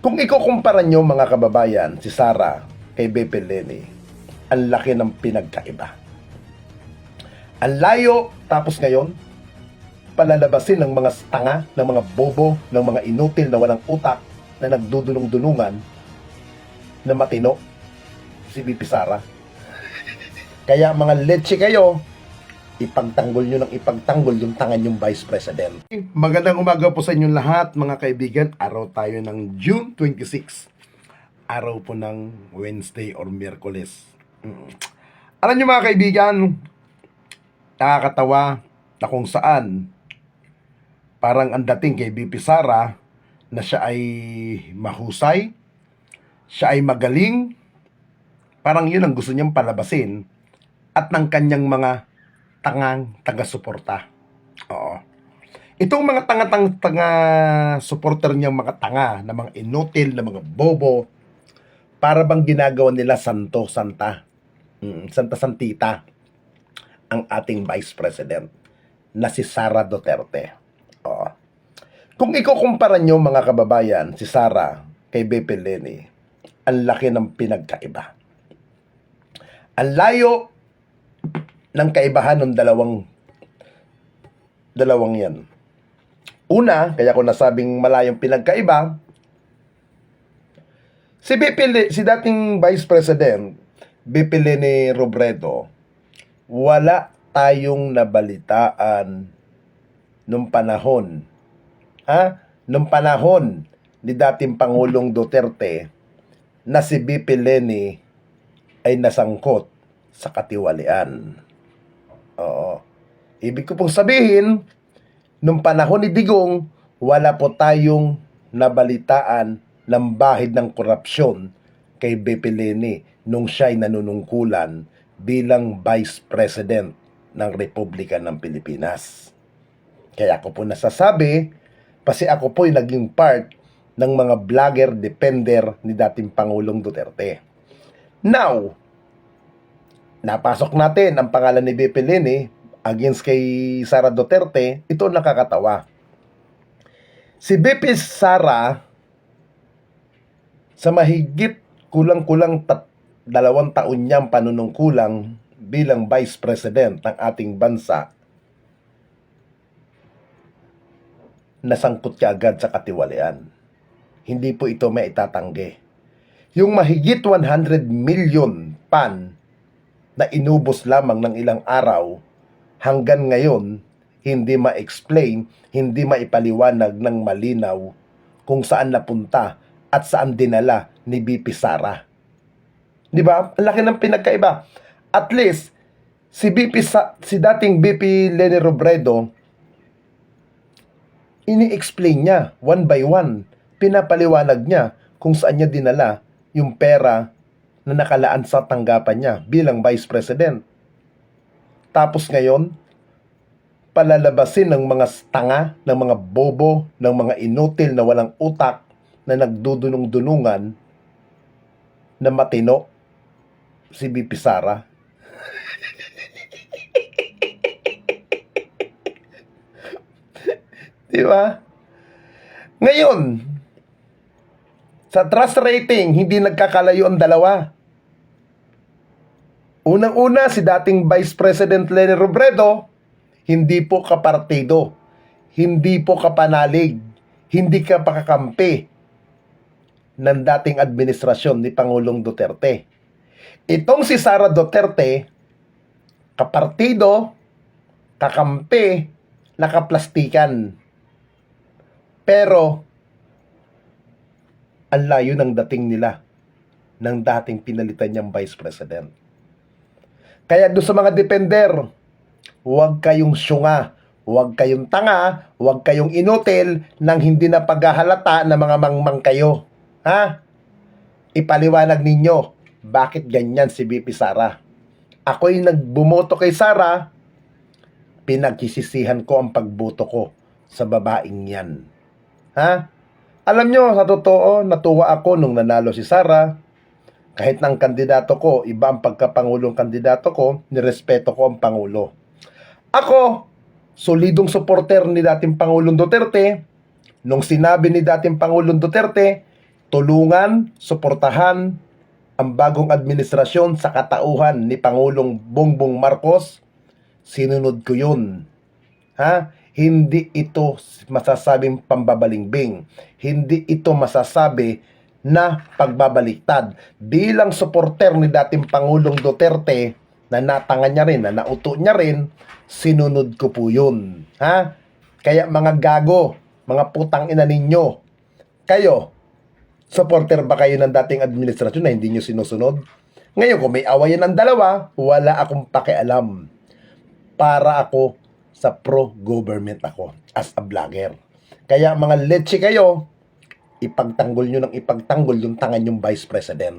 Kung ikukumpara nyo mga kababayan, si Sara kay Bebe Leni, ang laki ng pinagkaiba. Ang layo, tapos ngayon, palalabasin ng mga tanga, ng mga bobo, ng mga inutil na walang utak na nagdudulong-dulungan na matino si BP Sara. Kaya mga leche kayo, ipagtanggol nyo ng ipagtanggol yung tangan yung Vice President. Magandang umaga po sa inyong lahat mga kaibigan. Araw tayo ng June 26. Araw po ng Wednesday or Miyerkules. Alam nyo mga kaibigan, nakakatawa na kung saan parang ang dating kay BP Sara na siya ay mahusay, siya ay magaling, parang yun ang gusto niyang palabasin at ng kanyang mga tangang taga-suporta. Oo. Itong mga taga-supporter niyang mga tanga, na mga inutil, na mga bobo, para bang ginagawa nila santo-santa, santa-santita, ang ating Vice President na si Sara Duterte. Oo. Kung ikukumpara nyo mga kababayan, si Sara kay Bebe Leni, ang laki ng pinagkaiba. Ang layo ng kaibahan ng dalawang yan. Una, kaya ko nasabing malayong pinagkaiba, si dating Vice President BP Leni Robredo, wala tayong nabalitaan nung panahon ni dating Pangulong Duterte na si BP Leni ay nasangkot sa katiwalian. Oo. Ibig ko pong sabihin, nung panahon ni Digong, wala po tayong nabalitaan ng bahid ng korupsyon kay BP Leni nung siya'y nanunungkulan bilang Vice President ng Republika ng Pilipinas. Kaya ako po nasasabi, kasi ako po'y naging part ng mga vlogger defender ni dating Pangulong Duterte. Now, napasok natin ang pangalan ni BP Leni against kay Sara Duterte. Ito nakakatawa. Si BP Sara, sa mahigit kulang-kulang 2 taon niyang panunungkulang bilang Vice President ng ating bansa, nasangkot ka agad sa katiwalian. Hindi po ito may itatanggi. Yung mahigit 100 million pan na inubos lamang ng ilang araw, hanggang ngayon, hindi ma-explain, hindi maipaliwanag ng malinaw kung saan napunta at saan dinala ni BP Sara. Di ba? Ang laki ng pinagkaiba. At least, si dating BP Leni Robredo, ini-explain niya, one by one, pinapaliwanag niya kung saan niya dinala yung pera na nakalaan sa tanggapan niya bilang Vice President. Tapos ngayon, palalabasin ng mga tanga, ng mga bobo, ng mga inutil na walang utak na nagdudunong-dunungan na matino si BP Sara. Di ba? Ngayon, sa trust rating, hindi nagkakalayo ang dalawa. Unang-una, si dating Vice President Leni Robredo, hindi po kapartido, hindi po kapanalig, hindi ka pakakampi ng dating administrasyon ni Pangulong Duterte. Itong si Sara Duterte, kapartido, kakampi, nakaplastikan. Pero, ang layo ng dating nila ng dating pinalitan niyang Vice President. Kaya doon sa mga defender, huwag kayong syunga, huwag kayong tanga, huwag kayong inutil nang hindi na paghahalata na mga mangmang kayo. Ha? Ipaliwanag ninyo, bakit ganyan si BP Sara? Ako'y nagbumoto kay Sara, pinagsisisihan ko ang pagboto ko sa babaeng yan. Ha? Alam nyo, sa totoo, natuwa ako nung nanalo si Sara. Kahit ng kandidato ko, iba ang pagkapangulong kandidato ko, nirespeto ko ang Pangulo. Ako, solidong supporter ni dating Pangulong Duterte. Nung sinabi ni dating Pangulong Duterte, tulungan, suportahan ang bagong administrasyon sa katauhan ni Pangulong Bongbong Marcos, sinunod ko yun. Ha? Hindi ito masasabing pambabalingbing. Hindi ito masasabi na pagbabaliktad. Bilang suporter ni dating Pangulong Duterte, na natangan niya rin, na nauto niya rin, sinunod ko po yun. Ha? Kaya mga gago, mga putang ina ninyo, kayo, supporter ba kayo ng dating administrasyon na hindi nyo sinusunod? Ngayon, kung may awayan ng dalawa, wala akong pakialam. Para ako sa pro-government ako as a vlogger. Kaya mga leche kayo, ipagtanggol nyo ng ipagtanggol yung tangan yung Vice President.